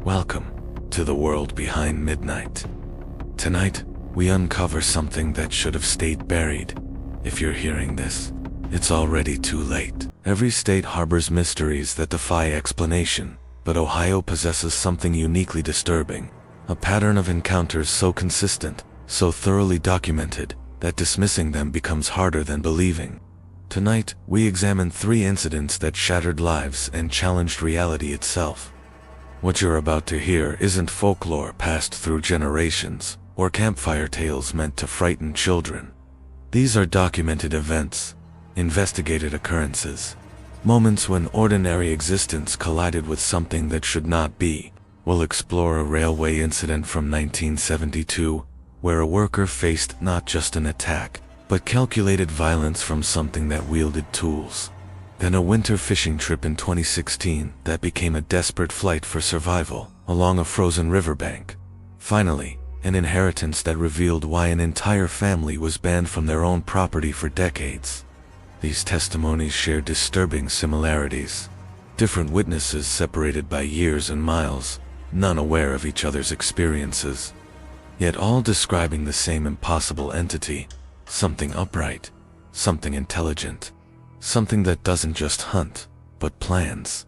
Welcome to the world behind midnight. Tonight, we uncover something that should have stayed buried. If you're hearing this, it's already too late. Every state harbors mysteries that defy explanation, but Ohio possesses something uniquely disturbing. A pattern of encounters so consistent, so thoroughly documented, that dismissing them becomes harder than believing. Tonight, we examine 3 incidents that shattered lives and challenged reality itself. What you're about to hear isn't folklore passed through generations, or campfire tales meant to frighten children. These are documented events, investigated occurrences, moments when ordinary existence collided with something that should not be. We'll explore a railway incident from 1972, where a worker faced not just an attack, but calculated violence from something that wielded tools. Then a winter fishing trip in 2016 that became a desperate flight for survival along a frozen riverbank. Finally, an inheritance that revealed why an entire family was banned from their own property for decades. These testimonies share disturbing similarities. Different witnesses separated by years and miles, none aware of each other's experiences, yet all describing the same impossible entity, something upright, something intelligent. Something that doesn't just hunt, but plans.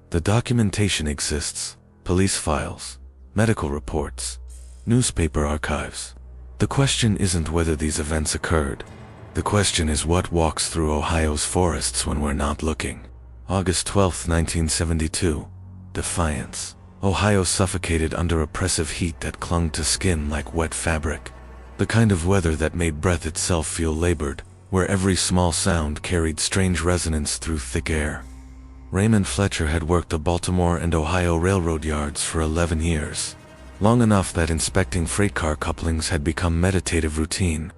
The documentation exists: police files, medical reports, newspaper archives. The question isn't whether these events occurred. The question is what walks through Ohio's forests when we're not looking. August 12, 1972. Defiance. Ohio suffocated under oppressive heat that clung to skin like wet fabric. The kind of weather that made breath itself feel labored, where every small sound carried strange resonance through thick air. Raymond Fletcher had worked the Baltimore and Ohio railroad yards for 11 years, long enough that inspecting freight car couplings had become meditative routine.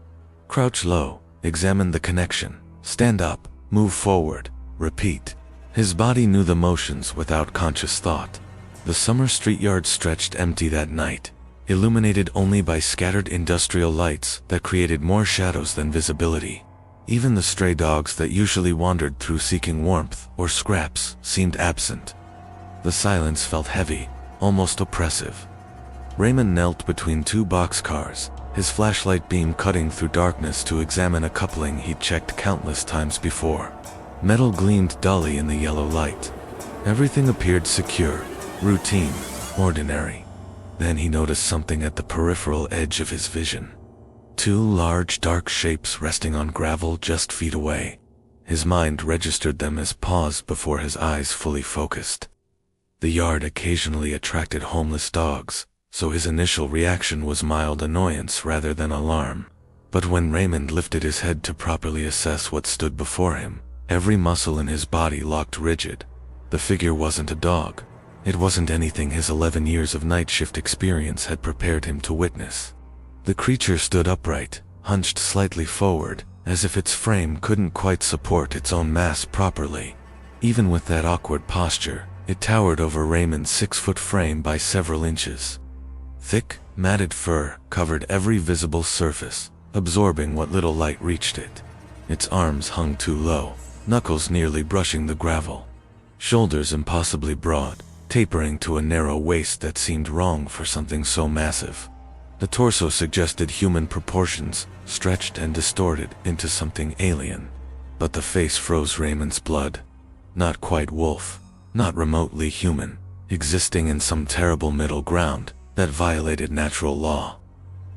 Crouch low, examine the connection, stand up, move forward, repeat. His body knew the motions without conscious thought. The summer street yard stretched empty that night, illuminated only by scattered industrial lights that created more shadows than visibility. Even the stray dogs that usually wandered through seeking warmth or scraps seemed absent. The silence felt heavy, almost oppressive. Raymond knelt between 2 boxcars, his flashlight beam cutting through darkness to examine a coupling he'd checked countless times before. Metal gleamed dully in the yellow light. Everything appeared secure, routine, ordinary. Then he noticed something at the peripheral edge of his vision. 2 large dark shapes resting on gravel just feet away. His mind registered them as paused before his eyes fully focused. The yard occasionally attracted homeless dogs, so his initial reaction was mild annoyance rather than alarm. But when Raymond lifted his head to properly assess what stood before him, every muscle in his body locked rigid. The figure wasn't a dog. It wasn't anything his 11 years of night shift experience had prepared him to witness. The creature stood upright, hunched slightly forward, as if its frame couldn't quite support its own mass properly. Even with that awkward posture, it towered over Raymond's 6-foot frame by several inches. Thick, matted fur covered every visible surface, absorbing what little light reached it. Its arms hung too low, knuckles nearly brushing the gravel. Shoulders impossibly broad, tapering to a narrow waist that seemed wrong for something so massive. The torso suggested human proportions, stretched and distorted into something alien. But the face froze Raymond's blood. Not quite wolf, not remotely human, existing in some terrible middle ground that violated natural law.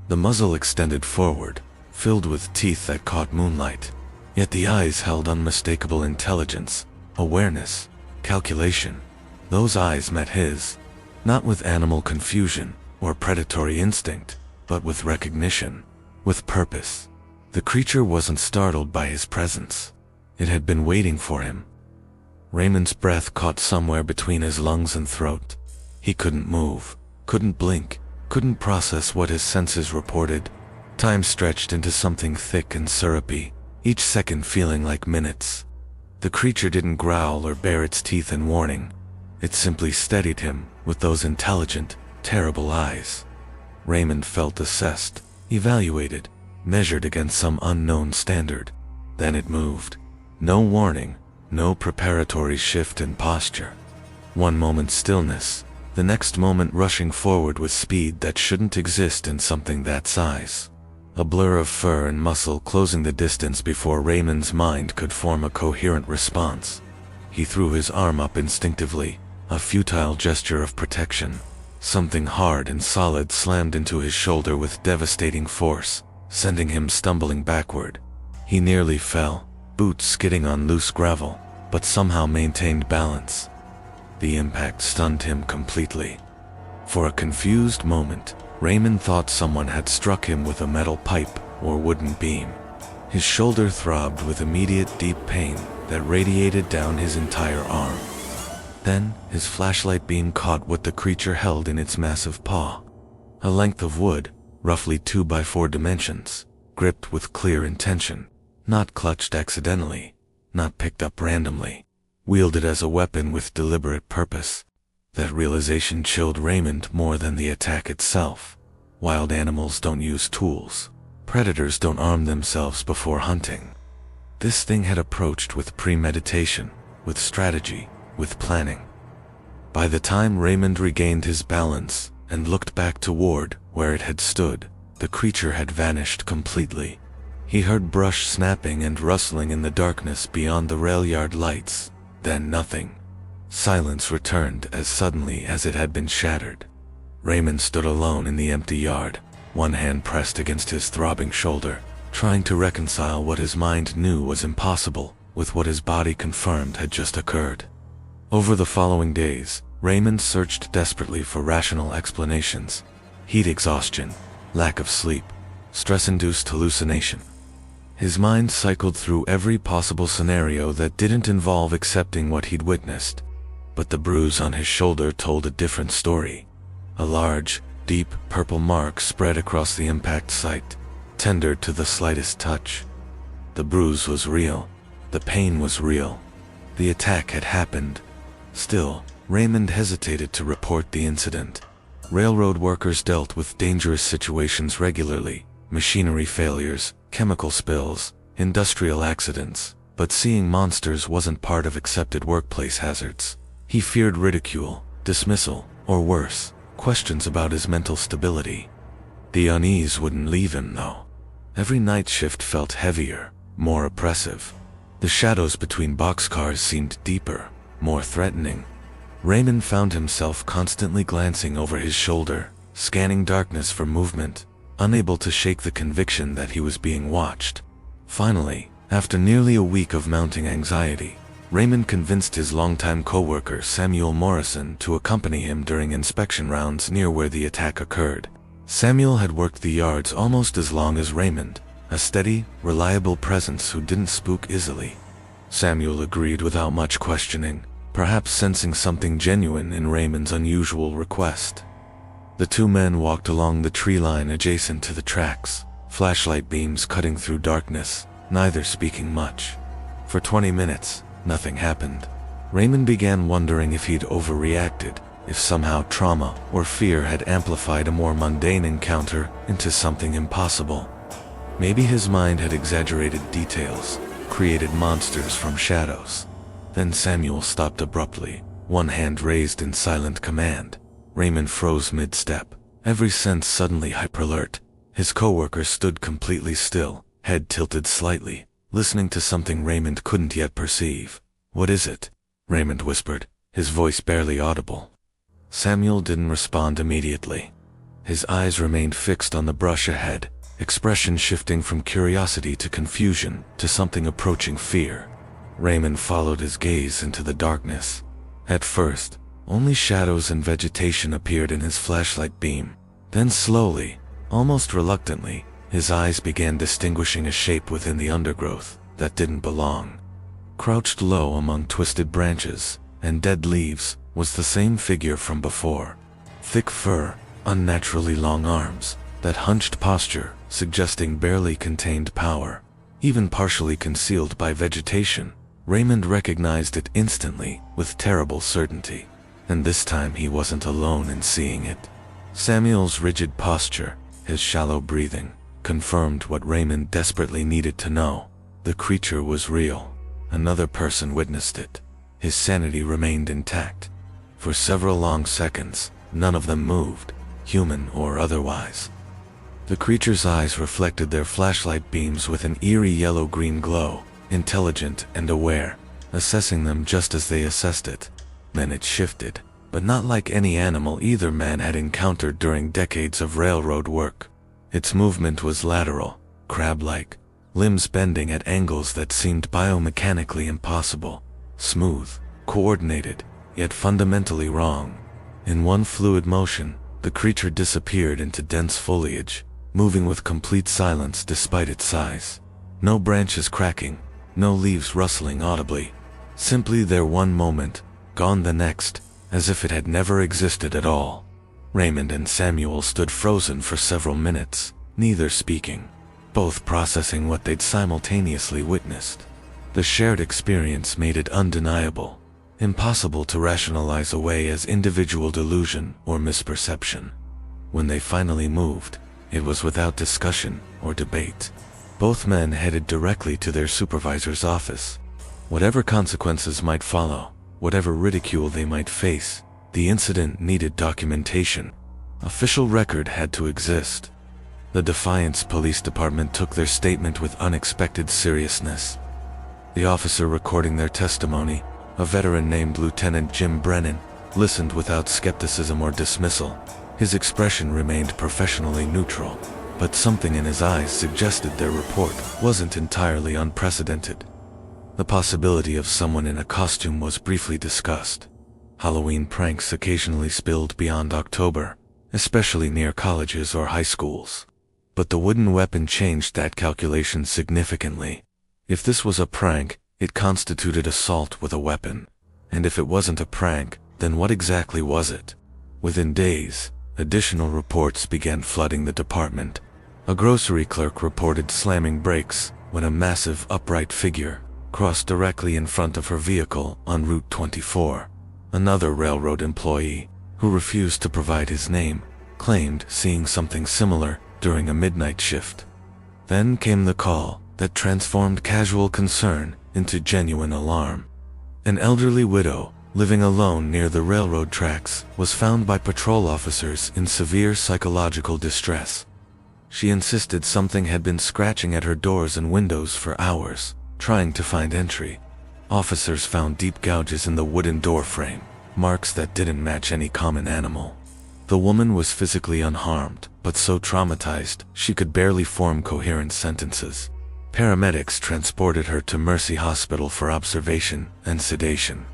The muzzle extended forward, filled with teeth that caught moonlight. Yet the eyes held unmistakable intelligence, awareness, calculation. Those eyes met his, not with animal confusion or predatory instinct, but with recognition, with purpose. The creature wasn't startled by his presence. It had been waiting for him. Raymond's breath caught somewhere between his lungs and throat. He couldn't move, couldn't blink, couldn't process what his senses reported. Time stretched into something thick and syrupy, each second feeling like minutes. The creature didn't growl or bare its teeth in warning. It simply steadied him with those intelligent, terrible eyes. Raymond felt assessed, evaluated, measured against some unknown standard. Then it moved. No warning, no preparatory shift in posture. One moment's stillness, the next moment rushing forward with speed that shouldn't exist in something that size. A blur of fur and muscle closing the distance before Raymond's mind could form a coherent response. He threw his arm up instinctively, a futile gesture of protection. Something hard and solid slammed into his shoulder with devastating force, sending him stumbling backward. He nearly fell, boots skidding on loose gravel, but somehow maintained balance. The impact stunned him completely. For a confused moment, Raymond thought someone had struck him with a metal pipe or wooden beam. His shoulder throbbed with immediate deep pain that radiated down his entire arm. Then, his flashlight beam caught what the creature held in its massive paw. A length of wood, roughly 2 by 4 dimensions, gripped with clear intention, not clutched accidentally, not picked up randomly, wielded as a weapon with deliberate purpose. That realization chilled Raymond more than the attack itself. Wild animals don't use tools. Predators don't arm themselves before hunting. This thing had approached with premeditation, with strategy, with planning. By the time Raymond regained his balance and looked back toward where it had stood, the creature had vanished completely. He heard brush snapping and rustling in the darkness beyond the rail yard lights, then nothing. Silence returned as suddenly as it had been shattered. Raymond stood alone in the empty yard, one hand pressed against his throbbing shoulder, trying to reconcile what his mind knew was impossible with what his body confirmed had just occurred. Over the following days, Raymond searched desperately for rational explanations. Heat exhaustion, lack of sleep, stress-induced hallucination. His mind cycled through every possible scenario that didn't involve accepting what he'd witnessed. But the bruise on his shoulder told a different story. A large, deep purple mark spread across the impact site, tender to the slightest touch. The bruise was real. The pain was real. The attack had happened. Still, Raymond hesitated to report the incident. Railroad workers dealt with dangerous situations regularly: machinery failures, chemical spills, industrial accidents, but seeing monsters wasn't part of accepted workplace hazards. He feared ridicule, dismissal, or worse, questions about his mental stability. The unease wouldn't leave him, though. Every night shift felt heavier, more oppressive. The shadows between boxcars seemed deeper, more threatening. Raymond found himself constantly glancing over his shoulder, scanning darkness for movement, unable to shake the conviction that he was being watched. Finally, after nearly a week of mounting anxiety, Raymond convinced his longtime co-worker Samuel Morrison to accompany him during inspection rounds near where the attack occurred. Samuel had worked the yards almost as long as Raymond, a steady, reliable presence who didn't spook easily. Samuel agreed without much questioning, perhaps sensing something genuine in Raymond's unusual request. The two men walked along the tree line adjacent to the tracks, flashlight beams cutting through darkness, neither speaking much. For 20 minutes, nothing happened. Raymond began wondering if he'd overreacted, if somehow trauma or fear had amplified a more mundane encounter into something impossible. Maybe his mind had exaggerated details, created monsters from shadows. Then Samuel stopped abruptly, one hand raised in silent command. Raymond froze mid-step, every sense suddenly hyper-alert. His co-worker stood completely still, head tilted slightly, listening to something Raymond couldn't yet perceive. "What is it?" Raymond whispered, his voice barely audible. Samuel didn't respond immediately. His eyes remained fixed on the brush ahead, expression shifting from curiosity to confusion to something approaching fear. Raymond followed his gaze into the darkness. At first, only shadows and vegetation appeared in his flashlight beam. Then slowly, almost reluctantly, his eyes began distinguishing a shape within the undergrowth that didn't belong. Crouched low among twisted branches and dead leaves was the same figure from before. Thick fur, unnaturally long arms, that hunched posture suggesting barely contained power. Even partially concealed by vegetation, Raymond recognized it instantly with terrible certainty. And this time he wasn't alone in seeing it. Samuel's rigid posture, his shallow breathing, confirmed what Raymond desperately needed to know. The creature was real. Another person witnessed it. His sanity remained intact. For several long seconds, none of them moved, human or otherwise. The creature's eyes reflected their flashlight beams with an eerie yellow-green glow, intelligent and aware, assessing them just as they assessed it. Then it shifted, but not like any animal either man had encountered during decades of railroad work. Its movement was lateral, crab-like, limbs bending at angles that seemed biomechanically impossible, smooth, coordinated, yet fundamentally wrong. In one fluid motion, the creature disappeared into dense foliage, moving with complete silence despite its size. No branches cracking, no leaves rustling audibly. Simply there one moment, gone the next, as if it had never existed at all. Raymond and Samuel stood frozen for several minutes, neither speaking, both processing what they'd simultaneously witnessed. The shared experience made it undeniable, impossible to rationalize away as individual delusion or misperception. When they finally moved, it was without discussion or debate. Both men headed directly to their supervisor's office. Whatever consequences might follow, whatever ridicule they might face, the incident needed documentation. Official record had to exist. The Defiance Police Department took their statement with unexpected seriousness. The officer recording their testimony, a veteran named Lieutenant Jim Brennan, listened without skepticism or dismissal. His expression remained professionally neutral, but something in his eyes suggested their report wasn't entirely unprecedented. The possibility of someone in a costume was briefly discussed. Halloween pranks occasionally spilled beyond October, especially near colleges or high schools. But the wooden weapon changed that calculation significantly. If this was a prank, it constituted assault with a weapon. And if it wasn't a prank, then what exactly was it? Within days, additional reports began flooding the department. A grocery clerk reported slamming brakes when a massive upright figure crossed directly in front of her vehicle on Route 24. Another railroad employee, who refused to provide his name, claimed seeing something similar during a midnight shift. Then came the call that transformed casual concern into genuine alarm. An elderly widow, living alone near the railroad tracks, was found by patrol officers in severe psychological distress. She insisted something had been scratching at her doors and windows for hours, trying to find entry. Officers found deep gouges in the wooden door frame, marks that didn't match any common animal. The woman was physically unharmed, but so traumatized she could barely form coherent sentences. Paramedics transported her to Mercy Hospital for observation and sedation.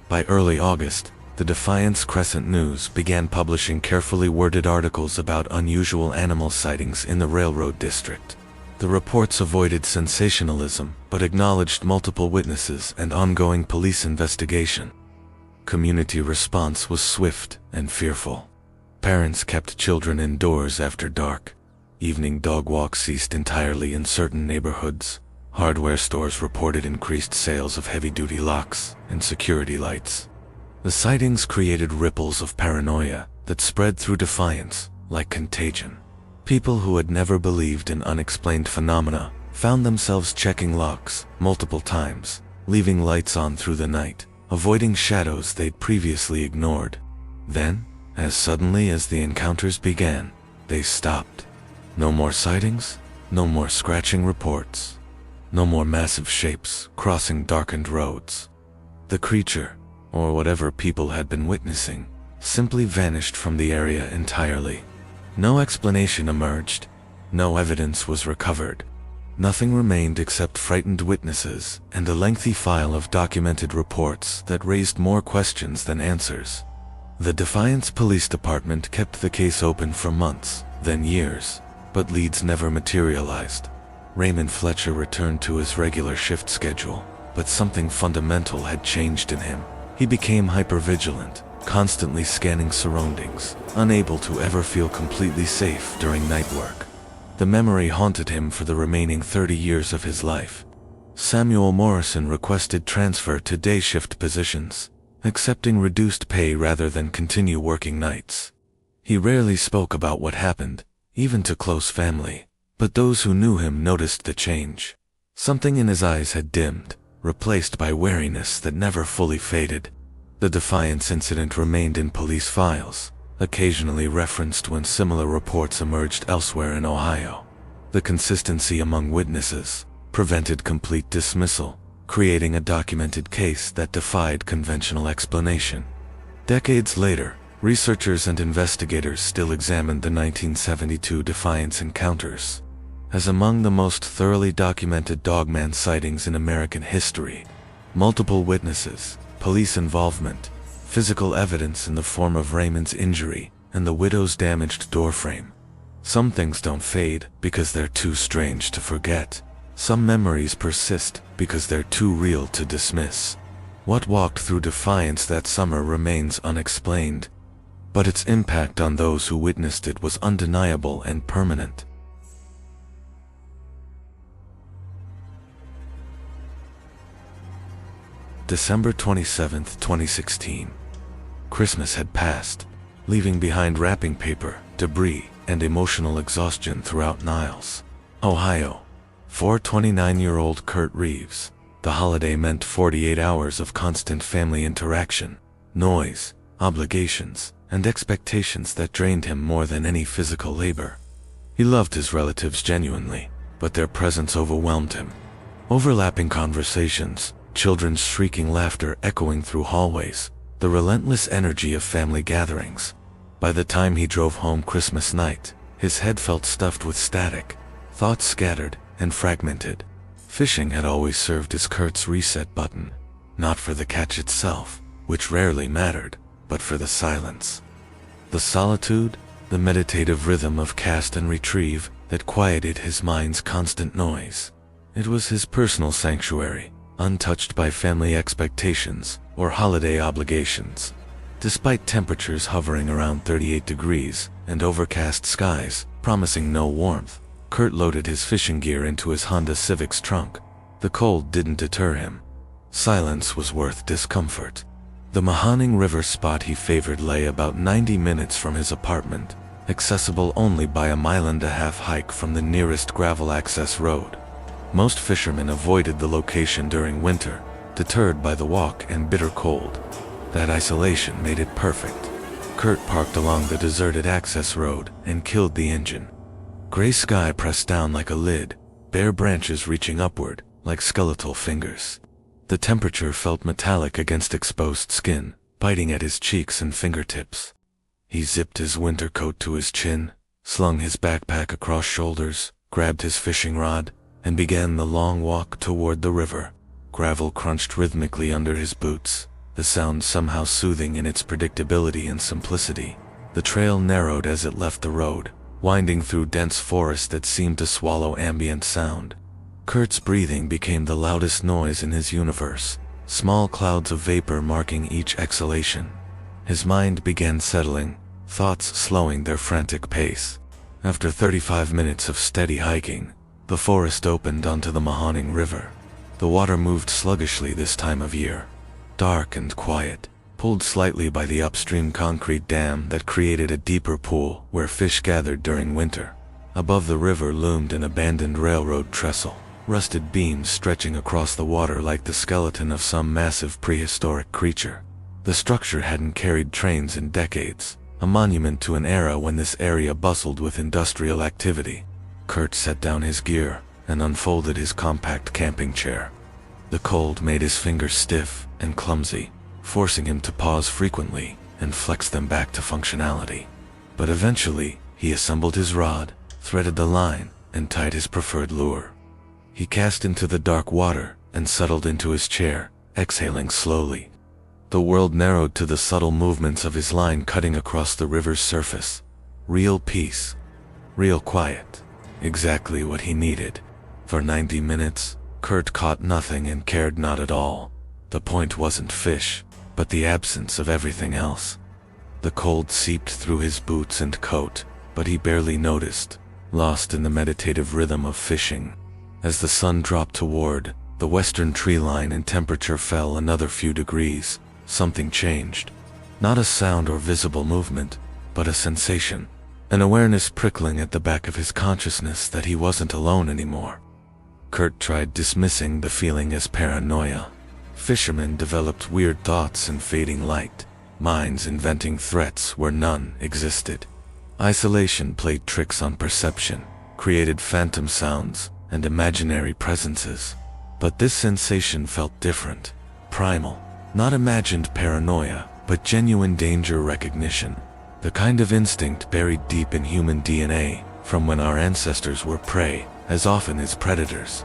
By early August, the Defiance Crescent News began publishing carefully worded articles about unusual animal sightings in the railroad district. The reports avoided sensationalism, but acknowledged multiple witnesses and ongoing police investigation. Community response was swift and fearful. Parents kept children indoors after dark. Evening dog walks ceased entirely in certain neighborhoods. Hardware stores reported increased sales of heavy-duty locks and security lights. The sightings created ripples of paranoia that spread through Defiance like contagion. People who had never believed in unexplained phenomena found themselves checking locks multiple times, leaving lights on through the night, avoiding shadows they'd previously ignored. Then, as suddenly as the encounters began, they stopped. No more sightings, no more scratching reports, no more massive shapes crossing darkened roads. The creature, or whatever people had been witnessing, simply vanished from the area entirely. No explanation emerged, no evidence was recovered. Nothing remained except frightened witnesses and a lengthy file of documented reports that raised more questions than answers. The Defiance Police Department kept the case open for months, then years, but leads never materialized. Raymond Fletcher returned to his regular shift schedule, but something fundamental had changed in him. He became hypervigilant, constantly scanning surroundings, unable to ever feel completely safe during night work. The memory haunted him for the remaining 30 years of his life. Samuel Morrison requested transfer to day shift positions, accepting reduced pay rather than continue working nights. He rarely spoke about what happened, even to close family, but those who knew him noticed the change. Something in his eyes had dimmed, replaced by wariness that never fully faded. The Defiance incident remained in police files, occasionally referenced when similar reports emerged elsewhere in Ohio. The consistency among witnesses prevented complete dismissal, creating a documented case that defied conventional explanation. Decades later, researchers and investigators still examined the 1972 Defiance encounters as among the most thoroughly documented dogman sightings in American history. Multiple witnesses, police involvement, physical evidence in the form of Raymond's injury, and the widow's damaged doorframe. Some things don't fade because they're too strange to forget. Some memories persist because they're too real to dismiss. What walked through Defiance that summer remains unexplained, but its impact on those who witnessed it was undeniable and permanent. December 27, 2016. Christmas had passed, leaving behind wrapping paper, debris, and emotional exhaustion throughout Niles, Ohio. For 29-year-old Kurt Reeves, the holiday meant 48 hours of constant family interaction, noise, obligations, and expectations that drained him more than any physical labor. He loved his relatives genuinely, but their presence overwhelmed him. Overlapping conversations, children's shrieking laughter echoing through hallways, the relentless energy of family gatherings. By the time he drove home Christmas night, his head felt stuffed with static, thoughts scattered and fragmented. Fishing had always served as Kurt's reset button, not for the catch itself, which rarely mattered, but for the silence. The solitude, the meditative rhythm of cast and retrieve that quieted his mind's constant noise. It was his personal sanctuary, untouched by family expectations or holiday obligations. Despite temperatures hovering around 38 degrees and overcast skies promising no warmth, Kurt loaded his fishing gear into his Honda Civic's trunk. The cold didn't deter him. Silence was worth discomfort. The Mahoning River spot he favored lay about 90 minutes from his apartment, accessible only by a 1.5-mile hike from the nearest gravel access road. Most fishermen avoided the location during winter, deterred by the walk and bitter cold. That isolation made it perfect. Kurt parked along the deserted access road and killed the engine. Gray sky pressed down like a lid, bare branches reaching upward like skeletal fingers. The temperature felt metallic against exposed skin, biting at his cheeks and fingertips. He zipped his winter coat to his chin, slung his backpack across shoulders, grabbed his fishing rod, and began the long walk toward the river. Gravel crunched rhythmically under his boots, the sound somehow soothing in its predictability and simplicity. The trail narrowed as it left the road, winding through dense forest that seemed to swallow ambient sound. Kurt's breathing became the loudest noise in his universe, small clouds of vapor marking each exhalation. His mind began settling, thoughts slowing their frantic pace. After 35 minutes of steady hiking, the forest opened onto the Mahoning River. The water moved sluggishly this time of year, dark and quiet, pulled slightly by the upstream concrete dam that created a deeper pool where fish gathered during winter. Above the river loomed an abandoned railroad trestle, rusted beams stretching across the water like the skeleton of some massive prehistoric creature. The structure hadn't carried trains in decades, a monument to an era when this area bustled with industrial activity. Kurt set down his gear and unfolded his compact camping chair. The cold made his fingers stiff and clumsy, forcing him to pause frequently and flex them back to functionality. But eventually, he assembled his rod, threaded the line, and tied his preferred lure. He cast into the dark water and settled into his chair, exhaling slowly. The world narrowed to the subtle movements of his line cutting across the river's surface. Real peace. Real quiet. Exactly what he needed. For 90 minutes, Kurt caught nothing and cared not at all. The point wasn't fish, but the absence of everything else. The cold seeped through his boots and coat, but he barely noticed, lost in the meditative rhythm of fishing. As the sun dropped toward the western tree line and temperature fell another few degrees, something changed. Not a sound or visible movement, but a sensation. An awareness prickling at the back of his consciousness that he wasn't alone anymore. Kurt tried dismissing the feeling as paranoia. Fishermen developed weird thoughts in fading light, minds inventing threats where none existed. Isolation played tricks on perception, created phantom sounds and imaginary presences. But this sensation felt different, primal, not imagined paranoia, but genuine danger recognition. The kind of instinct buried deep in human DNA, from when our ancestors were prey, as often as predators.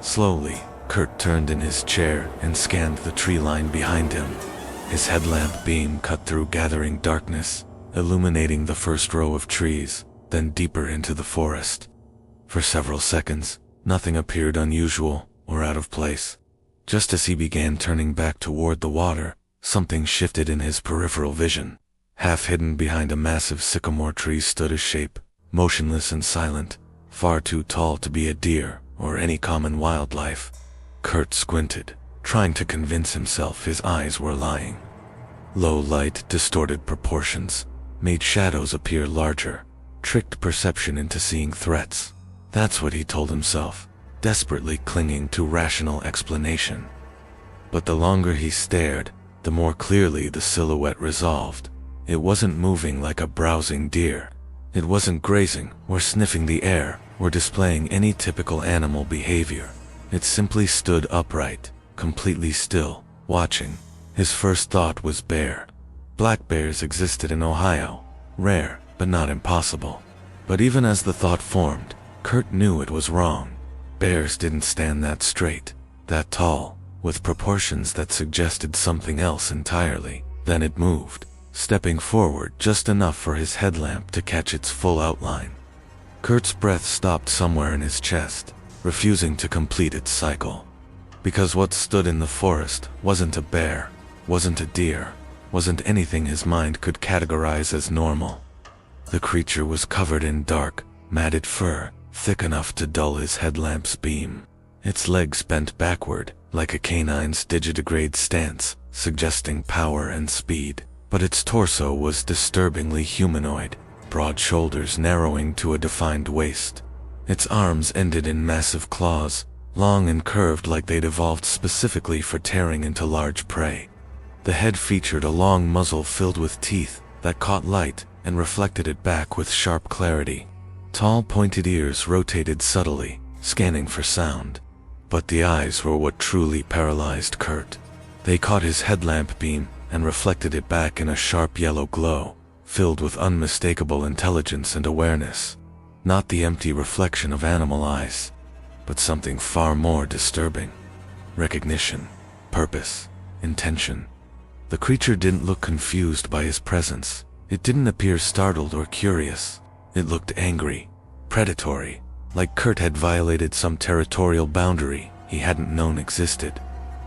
Slowly, Kurt turned in his chair and scanned the tree line behind him. His headlamp beam cut through gathering darkness, illuminating the first row of trees, then deeper into the forest. For several seconds, nothing appeared unusual or out of place. Just as he began turning back toward the water, something shifted in his peripheral vision. Half hidden behind a massive sycamore tree stood a shape, motionless and silent, far too tall to be a deer or any common wildlife. Kurt squinted, trying to convince himself his eyes were lying. Low light distorted proportions, made shadows appear larger, tricked perception into seeing threats. That's what he told himself, desperately clinging to rational explanation. But the longer he stared, the more clearly the silhouette resolved. It wasn't moving like a browsing deer. It wasn't grazing or sniffing the air or displaying any typical animal behavior. It simply stood upright, completely still, watching. His first thought was bear. Black bears existed in Ohio, rare but not impossible. But even as the thought formed, Kurt knew it was wrong. Bears didn't stand that straight, that tall, with proportions that suggested something else entirely. Then it moved, stepping forward just enough for his headlamp to catch its full outline. Kurt's breath stopped somewhere in his chest, refusing to complete its cycle. Because what stood in the forest wasn't a bear, wasn't a deer, wasn't anything his mind could categorize as normal. The creature was covered in dark, matted fur, thick enough to dull his headlamp's beam. Its legs bent backward, like a canine's digitigrade stance, suggesting power and speed. But its torso was disturbingly humanoid, broad shoulders narrowing to a defined waist. Its arms ended in massive claws, long and curved like they'd evolved specifically for tearing into large prey. The head featured a long muzzle filled with teeth that caught light and reflected it back with sharp clarity. Tall pointed ears rotated subtly, scanning for sound. But the eyes were what truly paralyzed Kurt. They caught his headlamp beam and reflected it back in a sharp yellow glow, filled with unmistakable intelligence and awareness. Not the empty reflection of animal eyes, but something far more disturbing. Recognition, purpose, intention. The creature didn't look confused by his presence. It didn't appear startled or curious. It looked angry, predatory, like Kurt had violated some territorial boundary he hadn't known existed.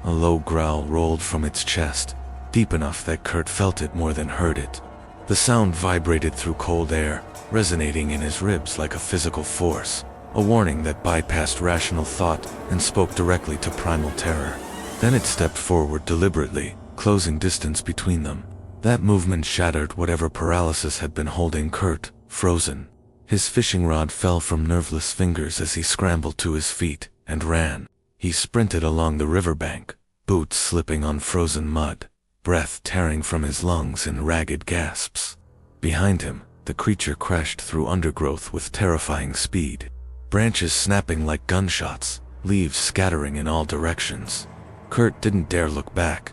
A low growl rolled from its chest, deep enough that Kurt felt it more than heard it. The sound vibrated through cold air, resonating in his ribs like a physical force, a warning that bypassed rational thought and spoke directly to primal terror. Then it stepped forward deliberately, closing distance between them. That movement shattered whatever paralysis had been holding Kurt, frozen. His fishing rod fell from nerveless fingers as he scrambled to his feet and ran. He sprinted along the riverbank, boots slipping on frozen mud, breath tearing from his lungs in ragged gasps. Behind him, the creature crashed through undergrowth with terrifying speed. Branches snapping like gunshots, leaves scattering in all directions. Kurt didn't dare look back.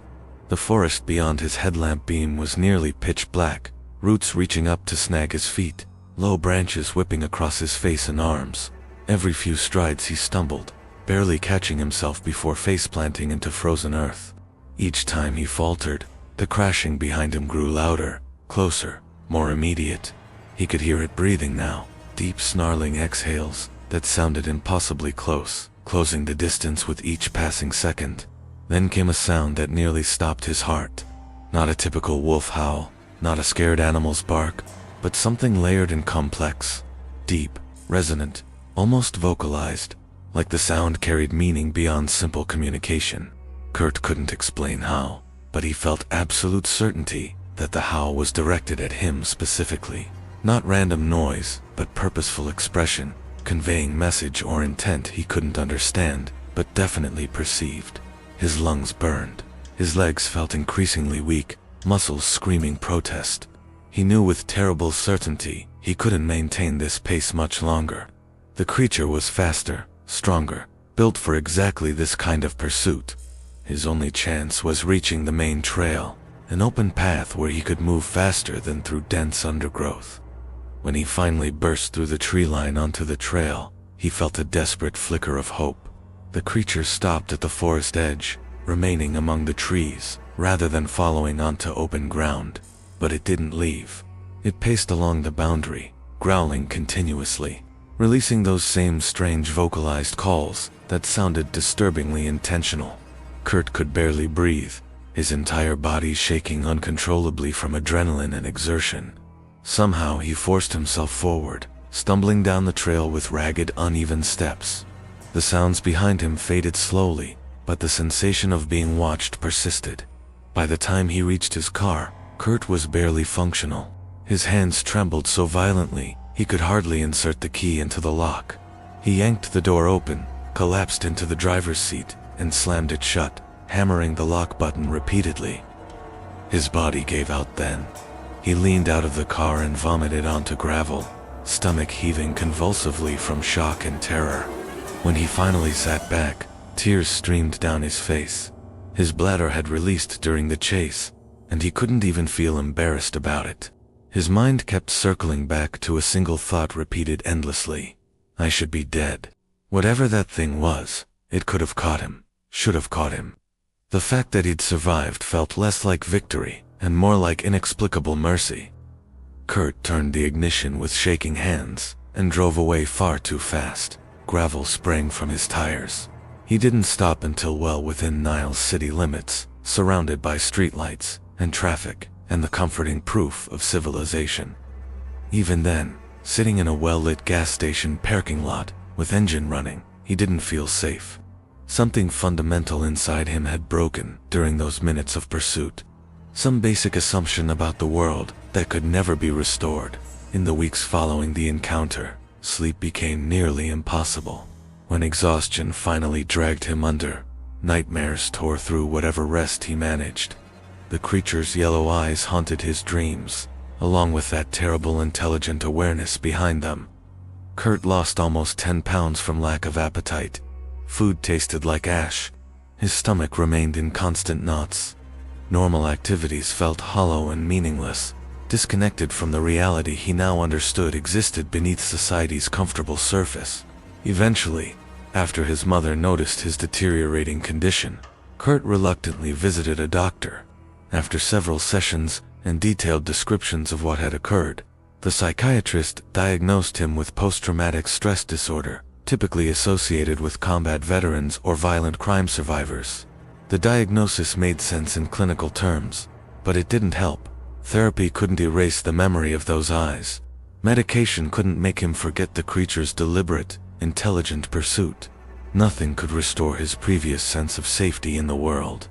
The forest beyond his headlamp beam was nearly pitch black, roots reaching up to snag his feet, low branches whipping across his face and arms. Every few strides he stumbled, barely catching himself before face-planting into frozen earth. Each time he faltered, the crashing behind him grew louder, closer, more immediate. He could hear it breathing now, deep snarling exhales that sounded impossibly close, closing the distance with each passing second. Then came a sound that nearly stopped his heart. Not a typical wolf howl, not a scared animal's bark, but something layered and complex, deep, resonant, almost vocalized, like the sound carried meaning beyond simple communication. Kurt couldn't explain how, but he felt absolute certainty that the howl was directed at him specifically. Not random noise, but purposeful expression, conveying message or intent he couldn't understand, but definitely perceived. His lungs burned. His legs felt increasingly weak, muscles screaming protest. He knew with terrible certainty he couldn't maintain this pace much longer. The creature was faster, stronger, built for exactly this kind of pursuit. His only chance was reaching the main trail, an open path where he could move faster than through dense undergrowth. When he finally burst through the tree line onto the trail, he felt a desperate flicker of hope. The creature stopped at the forest edge, remaining among the trees, rather than following onto open ground. But it didn't leave. It paced along the boundary, growling continuously, releasing those same strange vocalized calls that sounded disturbingly intentional. Kurt could barely breathe, his entire body shaking uncontrollably from adrenaline and exertion. Somehow he forced himself forward, stumbling down the trail with ragged, uneven steps. The sounds behind him faded slowly, but the sensation of being watched persisted. By the time he reached his car, Kurt was barely functional. His hands trembled so violently, he could hardly insert the key into the lock. He yanked the door open, collapsed into the driver's seat, and slammed it shut, hammering the lock button repeatedly. His body gave out then. He leaned out of the car and vomited onto gravel, stomach heaving convulsively from shock and terror. When he finally sat back, tears streamed down his face. His bladder had released during the chase, and he couldn't even feel embarrassed about it. His mind kept circling back to a single thought repeated endlessly. I should be dead. Whatever that thing was, it could have caught him, should have caught him. The fact that he'd survived felt less like victory and more like inexplicable mercy. Kurt turned the ignition with shaking hands and drove away far too fast. Gravel sprang from his tires. He didn't stop until well within Niles city limits, surrounded by streetlights and traffic and the comforting proof of civilization. Even then, sitting in a well-lit gas station parking lot with engine running, he didn't feel safe. Something fundamental inside him had broken during those minutes of pursuit. Some basic assumption about the world that could never be restored. In the weeks following the encounter, sleep became nearly impossible. When exhaustion finally dragged him under, nightmares tore through whatever rest he managed. The creature's yellow eyes haunted his dreams, along with that terrible intelligent awareness behind them. Kurt lost almost 10 pounds from lack of appetite. Food tasted like ash. His stomach remained in constant knots. Normal activities felt hollow and meaningless, disconnected from the reality he now understood existed beneath society's comfortable surface. Eventually, after his mother noticed his deteriorating condition, Kurt reluctantly visited a doctor. After several sessions and detailed descriptions of what had occurred, the psychiatrist diagnosed him with post-traumatic stress disorder, typically associated with combat veterans or violent crime survivors. The diagnosis made sense in clinical terms, but it didn't help. Therapy couldn't erase the memory of those eyes. Medication couldn't make him forget the creature's deliberate, intelligent pursuit. Nothing could restore his previous sense of safety in the world.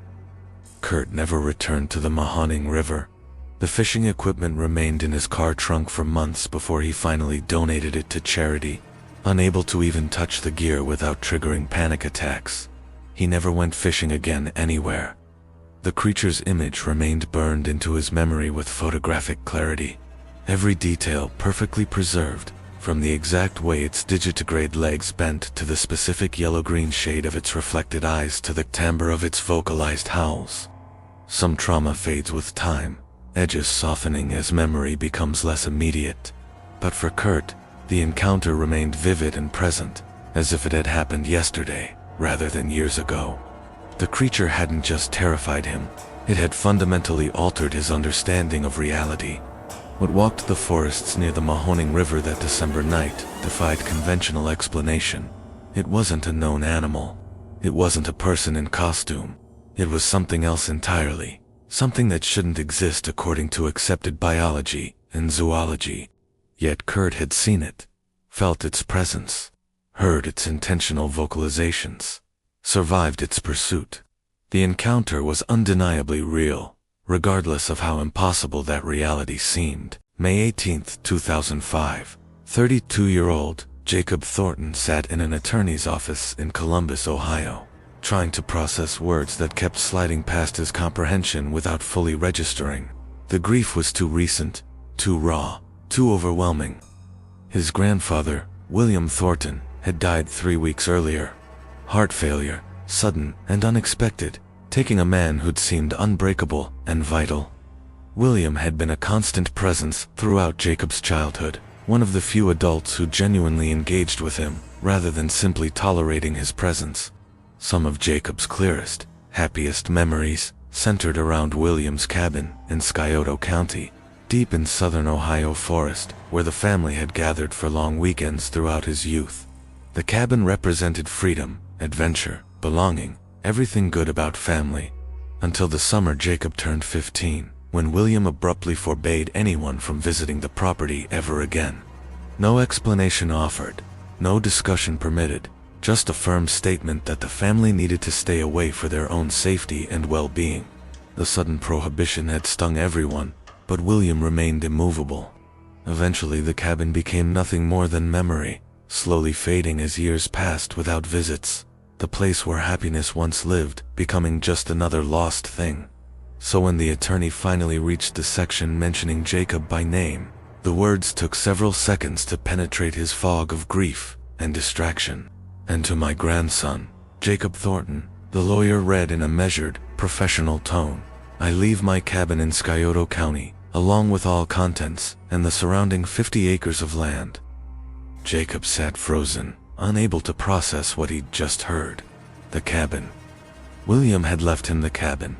Kurt never returned to the Mahoning River. The fishing equipment remained in his car trunk for months before he finally donated it to charity, unable to even touch the gear without triggering panic attacks. He never went fishing again anywhere. The creature's image remained burned into his memory with photographic clarity. Every detail perfectly preserved, from the exact way its digitigrade legs bent to the specific yellow-green shade of its reflected eyes to the timbre of its vocalized howls. Some trauma fades with time, edges softening as memory becomes less immediate. But for Kurt, the encounter remained vivid and present, as if it had happened yesterday, rather than years ago. The creature hadn't just terrified him, it had fundamentally altered his understanding of reality. What walked the forests near the Mahoning River that December night defied conventional explanation. It wasn't a known animal. It wasn't a person in costume. It was something else entirely, something that shouldn't exist according to accepted biology and zoology. Yet Kurt had seen it, felt its presence, heard its intentional vocalizations, survived its pursuit. The encounter was undeniably real, regardless of how impossible that reality seemed. May 18, 2005, 32-year-old Jacob Thornton sat in an attorney's office in Columbus, Ohio, trying to process words that kept sliding past his comprehension without fully registering. The grief was too recent, too raw, too overwhelming. His grandfather, William Thornton, had died 3 weeks earlier. Heart failure, sudden and unexpected, taking a man who'd seemed unbreakable and vital. William had been a constant presence throughout Jacob's childhood, one of the few adults who genuinely engaged with him, rather than simply tolerating his presence. Some of Jacob's clearest, happiest memories centered around William's cabin in Scioto County, deep in southern Ohio forest, where the family had gathered for long weekends throughout his youth. The cabin represented freedom, adventure, belonging, everything good about family. Until the summer Jacob turned 15, when William abruptly forbade anyone from visiting the property ever again. No explanation offered, no discussion permitted, just a firm statement that the family needed to stay away for their own safety and well-being. The sudden prohibition had stung everyone, but William remained immovable. Eventually the cabin became nothing more than memory, slowly fading as years passed without visits. The place where happiness once lived, becoming just another lost thing. So when the attorney finally reached the section mentioning Jacob by name, the words took several seconds to penetrate his fog of grief and distraction. "And to my grandson, Jacob Thornton," the lawyer read in a measured, professional tone, "I leave my cabin in Scioto County, along with all contents, and the surrounding 50 acres of land." Jacob sat frozen, unable to process what he'd just heard. The cabin. William had left him the cabin.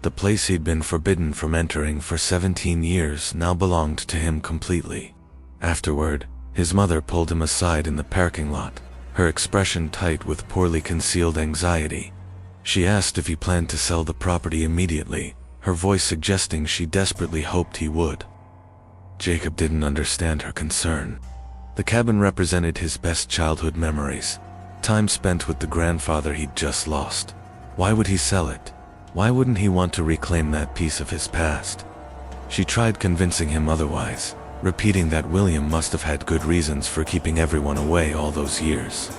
The place he'd been forbidden from entering for 17 years now belonged to him completely. Afterward, his mother pulled him aside in the parking lot, her expression tight with poorly concealed anxiety. She asked if he planned to sell the property immediately, her voice suggesting she desperately hoped he would. Jacob didn't understand her concern. The cabin represented his best childhood memories, time spent with the grandfather he'd just lost. Why would he sell it? Why wouldn't he want to reclaim that piece of his past? She tried convincing him otherwise, repeating that William must have had good reasons for keeping everyone away all those years.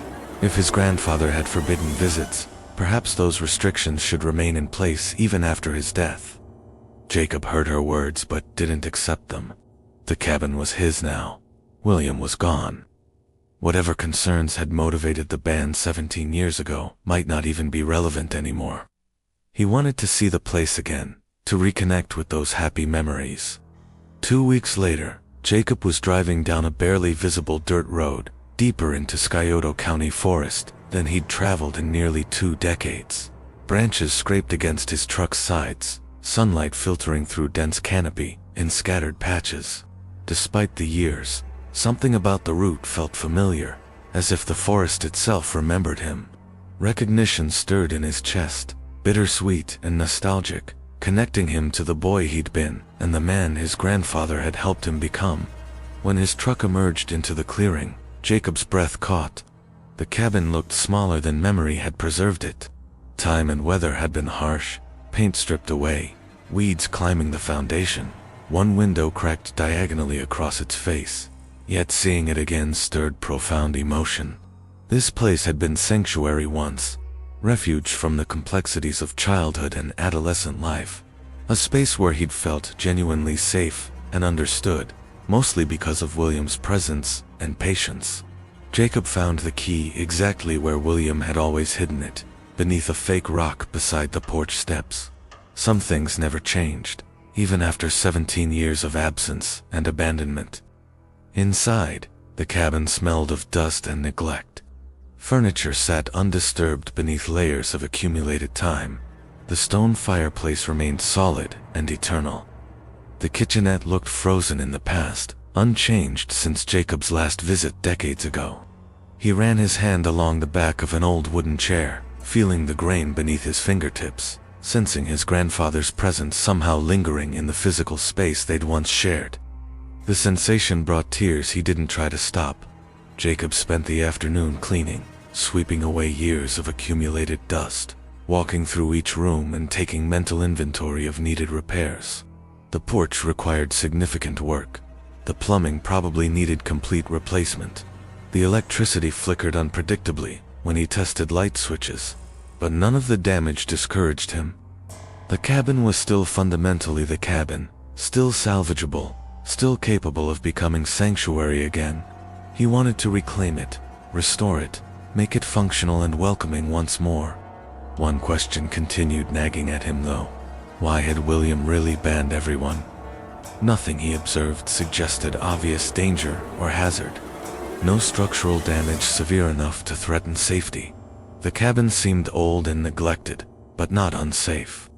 If his grandfather had forbidden visits, perhaps those restrictions should remain in place even after his death. Jacob heard her words but didn't accept them. The cabin was his now. William was gone. Whatever concerns had motivated the band 17 years ago might not even be relevant anymore. He wanted to see the place again, to reconnect with those happy memories. 2 weeks later, Jacob was driving down a barely visible dirt road, deeper into Scioto County forest than he'd traveled in nearly 2 decades. Branches scraped against his truck's sides, sunlight filtering through dense canopy in scattered patches. Despite the years, something about the route felt familiar, as if the forest itself remembered him. Recognition stirred in his chest, bittersweet and nostalgic, connecting him to the boy he'd been and the man his grandfather had helped him become. When his truck emerged into the clearing, Jacob's breath caught. The cabin looked smaller than memory had preserved it. Time and weather had been harsh, paint stripped away, weeds climbing the foundation, one window cracked diagonally across its face. Yet seeing it again stirred profound emotion. This place had been sanctuary once, refuge from the complexities of childhood and adolescent life, a space where he'd felt genuinely safe and understood, mostly because of William's presence and patience. Jacob found the key exactly where William had always hidden it, beneath a fake rock beside the porch steps. Some things never changed, even after 17 years of absence and abandonment. Inside, the cabin smelled of dust and neglect. Furniture sat undisturbed beneath layers of accumulated time. The stone fireplace remained solid and eternal. The kitchenette looked frozen in the past, unchanged since Jacob's last visit decades ago. He ran his hand along the back of an old wooden chair, feeling the grain beneath his fingertips, sensing his grandfather's presence somehow lingering in the physical space they'd once shared. The sensation brought tears he didn't try to stop. Jacob spent the afternoon cleaning, sweeping away years of accumulated dust, walking through each room and taking mental inventory of needed repairs. The porch required significant work. The plumbing probably needed complete replacement. The electricity flickered unpredictably when he tested light switches. but none of the damage discouraged him. The cabin was still fundamentally the cabin, still salvageable, still capable of becoming sanctuary again. He wanted to reclaim it, restore it, make it functional and welcoming once more. One question continued nagging at him though. Why had William really banned everyone? Nothing he observed suggested obvious danger or hazard. No structural damage severe enough to threaten safety. The cabin seemed old and neglected, but not unsafe.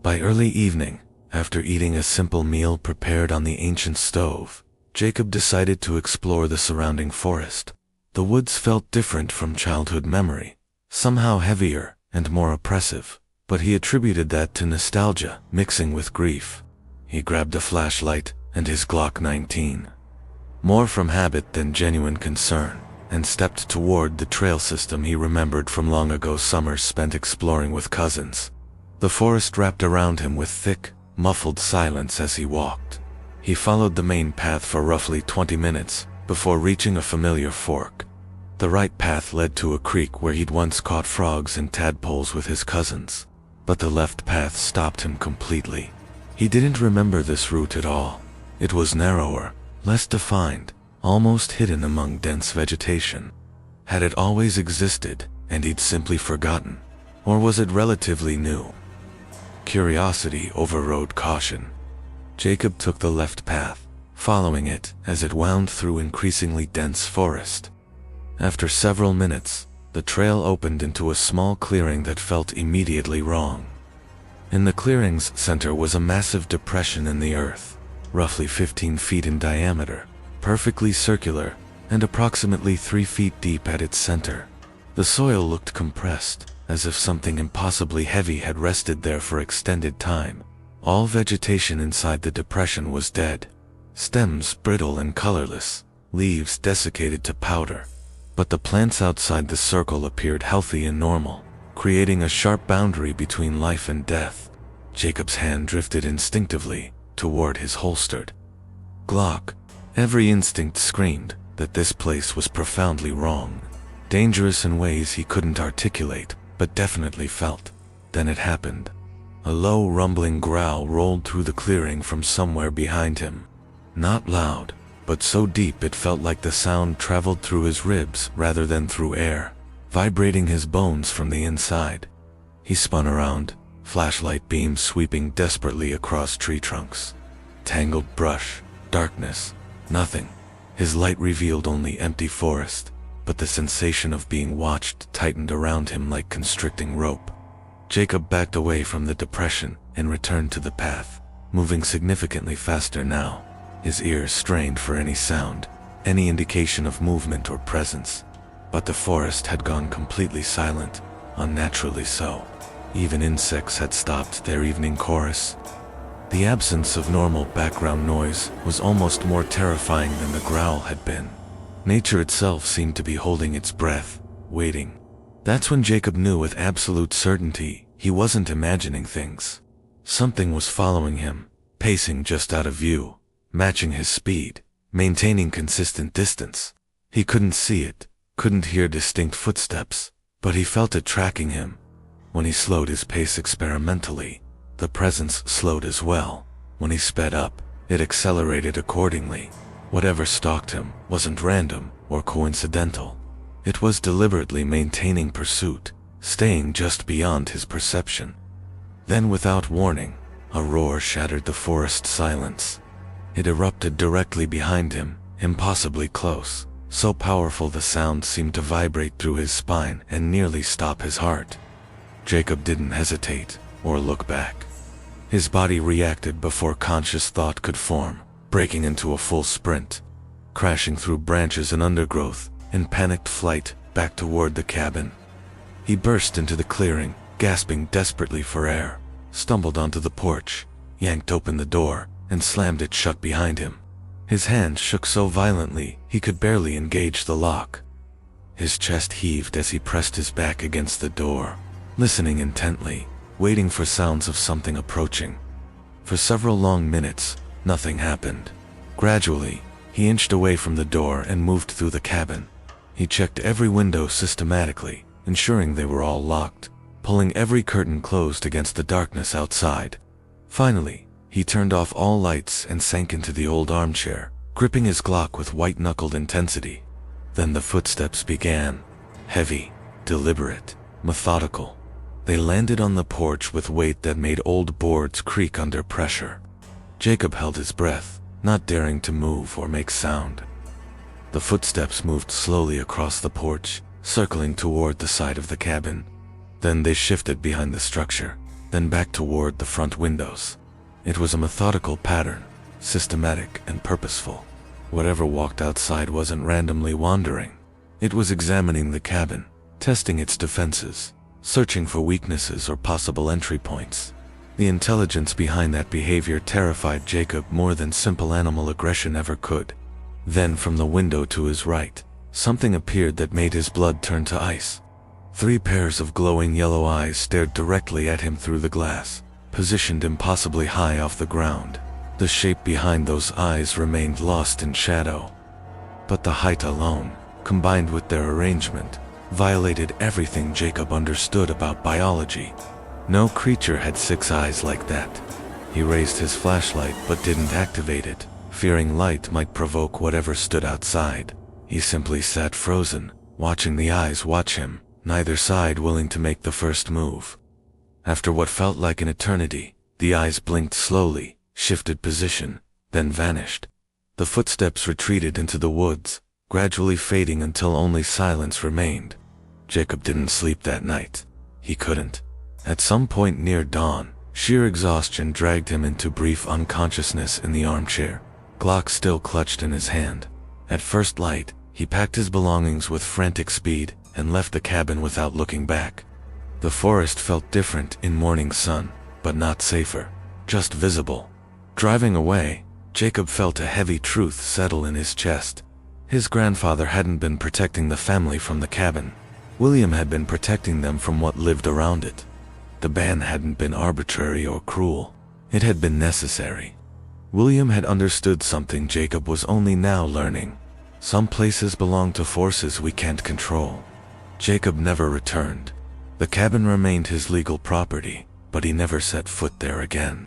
By early evening, after eating a simple meal prepared on the ancient stove, Jacob decided to explore the surrounding forest. The woods felt different from childhood memory, somehow heavier and more oppressive, but he attributed that to nostalgia mixing with grief. He grabbed a flashlight and his Glock 19. More from habit than genuine concern, and stepped toward the trail system he remembered from long ago summers spent exploring with cousins. The forest wrapped around him with thick, muffled silence as he walked. He followed the main path for roughly 20 minutes, before reaching a familiar fork. The right path led to a creek where he'd once caught frogs and tadpoles with his cousins. But the left path stopped him completely. He didn't remember this route at all. It was narrower, less defined, almost hidden among dense vegetation. Had it always existed, and he'd simply forgotten? Or was it relatively new? Curiosity overrode caution. Jacob took the left path, following it as it wound through increasingly dense forest. After several minutes, the trail opened into a small clearing that felt immediately wrong. In the clearing's center was a massive depression in the earth, roughly 15 feet in diameter, perfectly circular, and approximately 3 feet deep at its center. The soil looked compressed, as if something impossibly heavy had rested there for extended time. All vegetation inside the depression was dead, stems brittle and colorless, leaves desiccated to powder. But the plants outside the circle appeared healthy and normal, creating a sharp boundary between life and death. Jacob's hand drifted instinctively toward his holstered Glock. Every instinct screamed that this place was profoundly wrong, dangerous in ways he couldn't articulate, but definitely felt. Then it happened. A low rumbling growl rolled through the clearing from somewhere behind him. Not loud, but so deep it felt like the sound traveled through his ribs rather than through air, vibrating his bones from the inside. He spun around, flashlight beams sweeping desperately across tree trunks. Tangled brush, darkness, nothing. His light revealed only empty forest, but the sensation of being watched tightened around him like constricting rope. Jacob backed away from the depression and returned to the path, moving significantly faster now, his ears strained for any sound, any indication of movement or presence. But the forest had gone completely silent, unnaturally so. Even insects had stopped their evening chorus. The absence of normal background noise was almost more terrifying than the growl had been. Nature itself seemed to be holding its breath, waiting. That's when Jacob knew with absolute certainty he wasn't imagining things. Something was following him, pacing just out of view, matching his speed, maintaining consistent distance. He couldn't see it, couldn't hear distinct footsteps, but he felt it tracking him. When he slowed his pace experimentally, the presence slowed as well. When he sped up, it accelerated accordingly. Whatever stalked him wasn't random or coincidental. It was deliberately maintaining pursuit, staying just beyond his perception. Then without warning, a roar shattered the forest silence. It erupted directly behind him, impossibly close, so powerful the sound seemed to vibrate through his spine and nearly stop his heart. Jacob didn't hesitate or look back. His body reacted before conscious thought could form, breaking into a full sprint, crashing through branches and undergrowth, in panicked flight back toward the cabin. He burst into the clearing, gasping desperately for air, stumbled onto the porch, yanked open the door, and slammed it shut behind him. His hand shook so violently he could barely engage the lock. His chest heaved as he pressed his back against the door, listening intently, waiting for sounds of something approaching. For several long minutes, nothing happened. Gradually, he inched away from the door and moved through the cabin. He checked every window systematically, ensuring they were all locked, pulling every curtain closed against the darkness outside. Finally, he turned off all lights and sank into the old armchair, gripping his Glock with white-knuckled intensity. Then the footsteps began. Heavy, deliberate, methodical. They landed on the porch with weight that made old boards creak under pressure. Jacob held his breath, not daring to move or make sound. The footsteps moved slowly across the porch, circling toward the side of the cabin. Then they shifted behind the structure, then back toward the front windows. It was a methodical pattern, systematic and purposeful. Whatever walked outside wasn't randomly wandering. It was examining the cabin, testing its defenses, searching for weaknesses or possible entry points. The intelligence behind that behavior terrified Jacob more than simple animal aggression ever could. Then from the window to his right, something appeared that made his blood turn to ice. 3 pairs of glowing yellow eyes stared directly at him through the glass, positioned impossibly high off the ground. The shape behind those eyes remained lost in shadow. But the height alone, combined with their arrangement, violated everything Jacob understood about biology. No creature had 6 eyes like that. He raised his flashlight but didn't activate it, fearing light might provoke whatever stood outside. He simply sat frozen, watching the eyes watch him, neither side willing to make the first move. After what felt like an eternity, the eyes blinked slowly, shifted position, then vanished. The footsteps retreated into the woods, gradually fading until only silence remained. Jacob didn't sleep that night. He couldn't. At some point near dawn, sheer exhaustion dragged him into brief unconsciousness in the armchair, Glock still clutched in his hand. At first light, he packed his belongings with frantic speed and left the cabin without looking back. The forest felt different in morning sun, but not safer, just visible. Driving away, Jacob felt a heavy truth settle in his chest. His grandfather hadn't been protecting the family from the cabin. William had been protecting them from what lived around it. The ban hadn't been arbitrary or cruel. It had been necessary. William had understood something Jacob was only now learning. Some places belong to forces we can't control. Jacob never returned. The cabin remained his legal property, but he never set foot there again.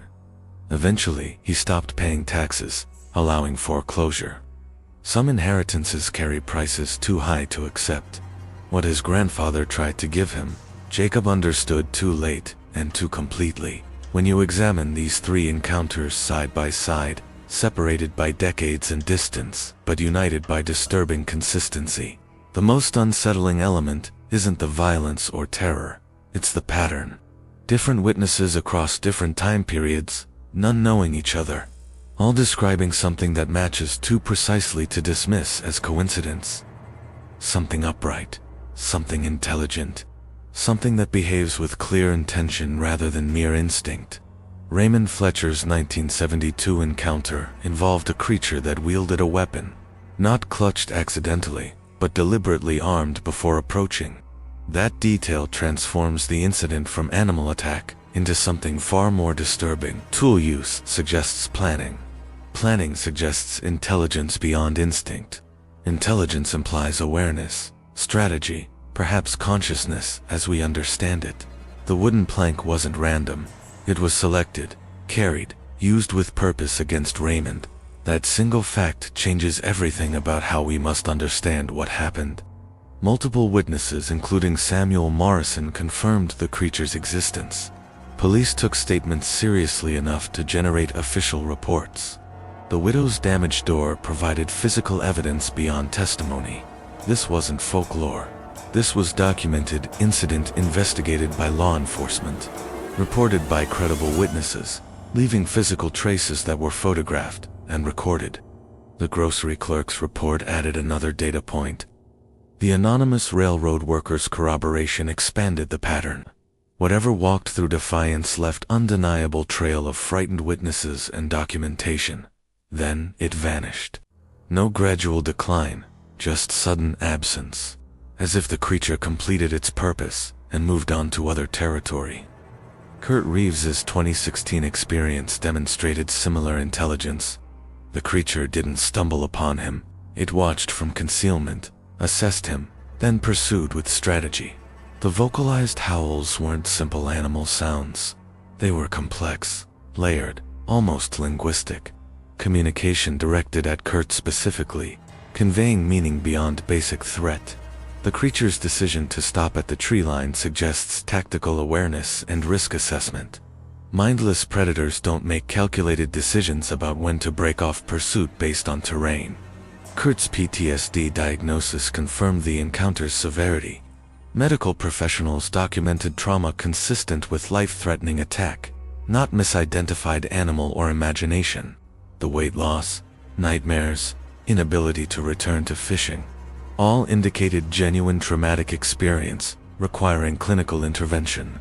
Eventually, he stopped paying taxes, allowing foreclosure. Some inheritances carry prices too high to accept. What his grandfather tried to give him, Jacob understood too late and too completely. When you examine these 3 encounters side by side, separated by decades and distance, but united by disturbing consistency, the most unsettling element isn't the violence or terror, it's the pattern. Different witnesses across different time periods, none knowing each other, all describing something that matches too precisely to dismiss as coincidence. Something upright, something intelligent, something that behaves with clear intention rather than mere instinct. Raymond Fletcher's 1972 encounter involved a creature that wielded a weapon, not clutched accidentally, but deliberately armed before approaching. That detail transforms the incident from animal attack into something far more disturbing. Tool use suggests planning. Planning suggests intelligence beyond instinct. Intelligence implies awareness, strategy, perhaps consciousness as we understand it. The wooden plank wasn't random. It was selected, carried, used with purpose against Raymond. That single fact changes everything about how we must understand what happened. Multiple witnesses, including Samuel Morrison, confirmed the creature's existence. Police took statements seriously enough to generate official reports. The widow's damaged door provided physical evidence beyond testimony. This wasn't folklore. This was documented incident investigated by law enforcement, reported by credible witnesses, leaving physical traces that were photographed and recorded. The grocery clerk's report added another data point. The anonymous railroad worker's corroboration expanded the pattern. Whatever walked through Defiance left undeniable trail of frightened witnesses and documentation. Then it vanished. No gradual decline, just sudden absence, as if the creature completed its purpose and moved on to other territory. Kurt Reeves's 2016 experience demonstrated similar intelligence. The creature didn't stumble upon him. It watched from concealment, assessed him, then pursued with strategy. The vocalized howls weren't simple animal sounds. They were complex, layered, almost linguistic. Communication directed at Kurt specifically, conveying meaning beyond basic threat. The creature's decision to stop at the tree line suggests tactical awareness and risk assessment. Mindless predators don't make calculated decisions about when to break off pursuit based on terrain. Kurt's PTSD diagnosis confirmed the encounter's severity. Medical professionals documented trauma consistent with life-threatening attack, not misidentified animal or imagination. The weight loss, nightmares, inability to return to fishing, all indicated genuine traumatic experience, requiring clinical intervention.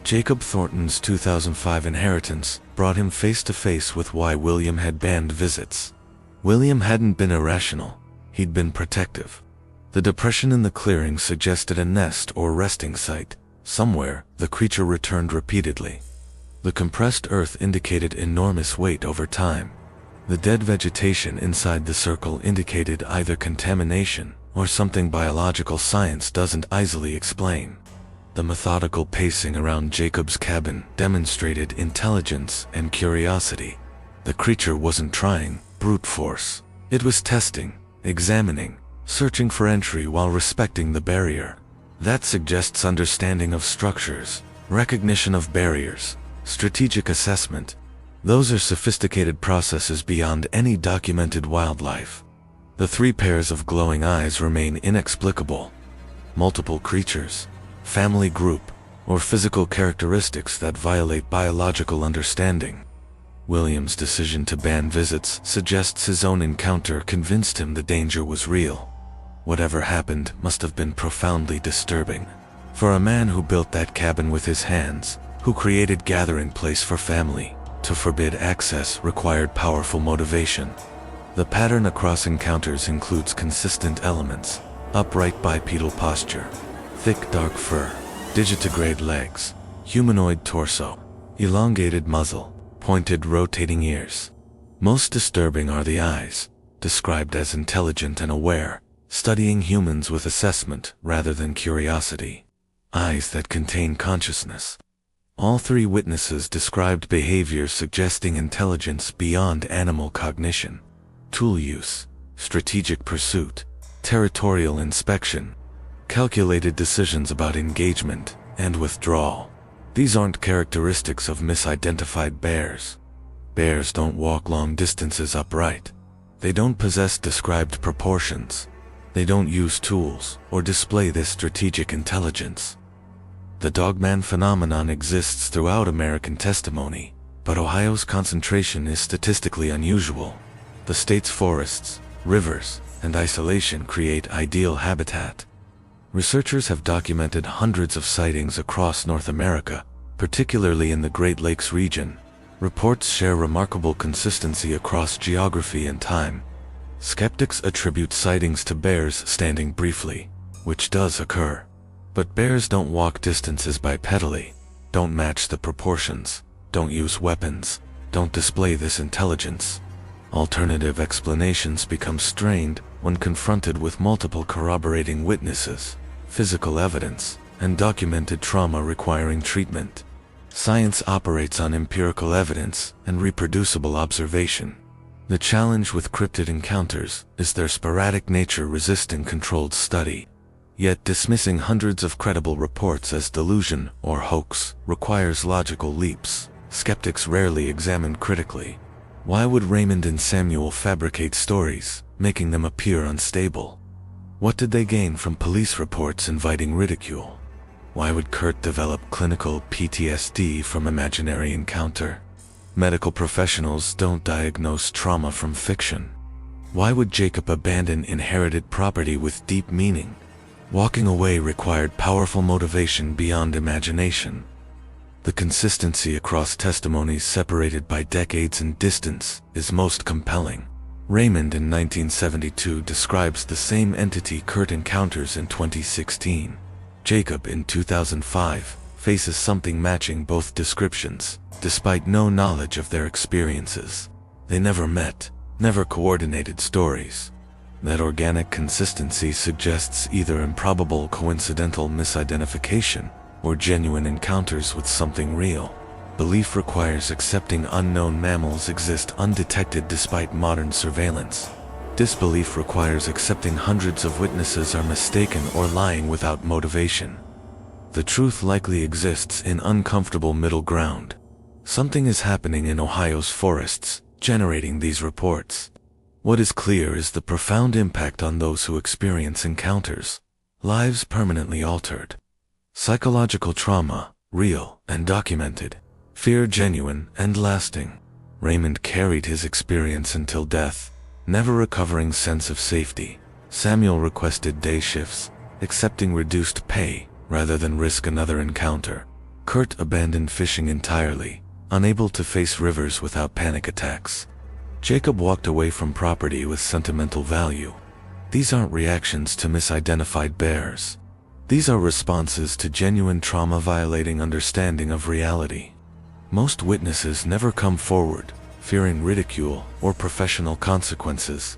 Jacob Thornton's 2005 inheritance brought him face to face with why William had banned visits. William hadn't been irrational, he'd been protective. The depression in the clearing suggested a nest or resting site. Somewhere, the creature returned repeatedly. The compressed earth indicated enormous weight over time. The dead vegetation inside the circle indicated either contamination or something biological science doesn't easily explain. The methodical pacing around Jacob's cabin demonstrated intelligence and curiosity. The creature wasn't trying brute force. It was testing, examining, searching for entry while respecting the barrier. That suggests understanding of structures, recognition of barriers, strategic assessment. Those are sophisticated processes beyond any documented wildlife. The three pairs of glowing eyes remain inexplicable. Multiple creatures, family group, or physical characteristics that violate biological understanding. William's decision to ban visits suggests his own encounter convinced him the danger was real. Whatever happened must have been profoundly disturbing. For a man who built that cabin with his hands, who created gathering place for family, to forbid access required powerful motivation. The pattern across encounters includes consistent elements: upright bipedal posture, thick dark fur, digitigrade legs, humanoid torso, elongated muzzle, pointed rotating ears. Most disturbing are the eyes, described as intelligent and aware, studying humans with assessment rather than curiosity. Eyes that contain consciousness. All three witnesses described behavior suggesting intelligence beyond animal cognition. Tool use, strategic pursuit, territorial inspection, calculated decisions about engagement and withdrawal. These aren't characteristics of misidentified bears. Bears don't walk long distances upright. They don't possess described proportions. They don't use tools or display this strategic intelligence. The dogman phenomenon exists throughout American testimony, but Ohio's concentration is statistically unusual. The state's forests, rivers, and isolation create ideal habitat. Researchers have documented hundreds of sightings across North America, particularly in the Great Lakes region. Reports share remarkable consistency across geography and time. Skeptics attribute sightings to bears standing briefly, which does occur. But bears don't walk distances bipedally, don't match the proportions, don't use weapons, don't display this intelligence. Alternative explanations become strained when confronted with multiple corroborating witnesses, physical evidence, and documented trauma requiring treatment. Science operates on empirical evidence and reproducible observation. The challenge with cryptid encounters is their sporadic nature resisting controlled study. Yet dismissing hundreds of credible reports as delusion or hoax requires logical leaps. Skeptics rarely examine critically. Why would Raymond and Samuel fabricate stories, making them appear unstable? What did they gain from police reports inviting ridicule? Why would Kurt develop clinical PTSD from imaginary encounter? Medical professionals don't diagnose trauma from fiction. Why would Jacob abandon inherited property with deep meaning? Walking away required powerful motivation beyond imagination. The consistency across testimonies separated by decades and distance is most compelling. Raymond in 1972 describes the same entity Kurt encounters in 2016. Jacob in 2005 faces something matching both descriptions, despite no knowledge of their experiences. They never met, never coordinated stories. That organic consistency suggests either improbable coincidental misidentification or genuine encounters with something real. Belief requires accepting unknown mammals exist undetected despite modern surveillance. Disbelief requires accepting hundreds of witnesses are mistaken or lying without motivation. The truth likely exists in uncomfortable middle ground. Something is happening in Ohio's forests, generating these reports. What is clear is the profound impact on those who experience encounters. Lives permanently altered. Psychological trauma, real and documented. Fear genuine and lasting. Raymond carried his experience until death, never recovering sense of safety. Samuel requested day shifts, accepting reduced pay rather than risk another encounter. Kurt abandoned fishing entirely, unable to face rivers without panic attacks. Jacob walked away from property with sentimental value. These aren't reactions to misidentified bears. These are responses to genuine trauma violating understanding of reality. Most witnesses never come forward, fearing ridicule or professional consequences.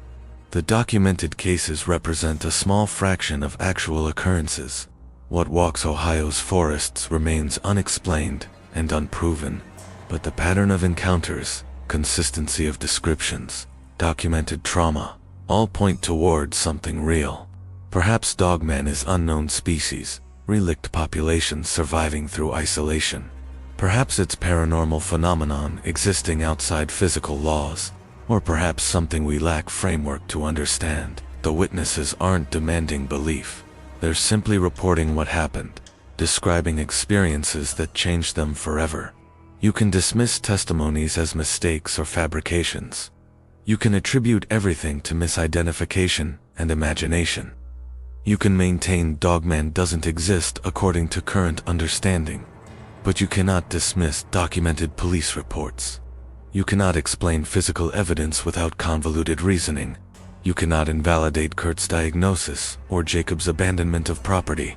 The documented cases represent a small fraction of actual occurrences. What walks Ohio's forests remains unexplained and unproven, but the pattern of encounters, consistency of descriptions, documented trauma, all point towards something real. Perhaps dogman is unknown species, relict populations surviving through isolation. Perhaps it's paranormal phenomenon existing outside physical laws, or perhaps something we lack framework to understand. The witnesses aren't demanding belief. They're simply reporting what happened, describing experiences that changed them forever. You can dismiss testimonies as mistakes or fabrications. You can attribute everything to misidentification and imagination. You can maintain dogman doesn't exist according to current understanding. But you cannot dismiss documented police reports. You cannot explain physical evidence without convoluted reasoning. You cannot invalidate Kurt's diagnosis or Jacob's abandonment of property.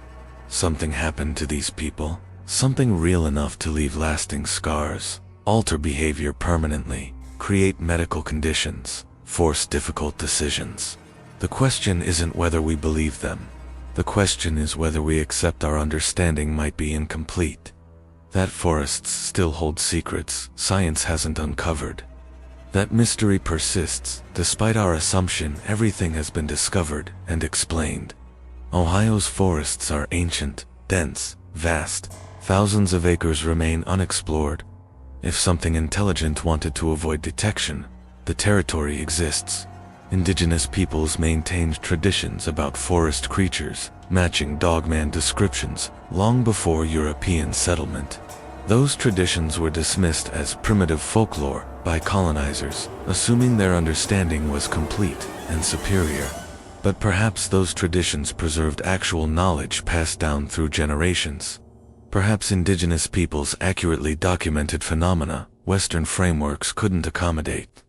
Something happened to these people, something real enough to leave lasting scars, alter behavior permanently, create medical conditions, force difficult decisions. The question isn't whether we believe them. The question is whether we accept our understanding might be incomplete. That forests still hold secrets science hasn't uncovered. That mystery persists, despite our assumption everything has been discovered and explained. Ohio's forests are ancient, dense, vast. Thousands of acres remain unexplored. If something intelligent wanted to avoid detection, the territory exists. Indigenous peoples maintained traditions about forest creatures, matching dogman descriptions, long before European settlement. Those traditions were dismissed as primitive folklore by colonizers, assuming their understanding was complete and superior. But perhaps those traditions preserved actual knowledge passed down through generations. Perhaps indigenous peoples accurately documented phenomena Western frameworks couldn't accommodate.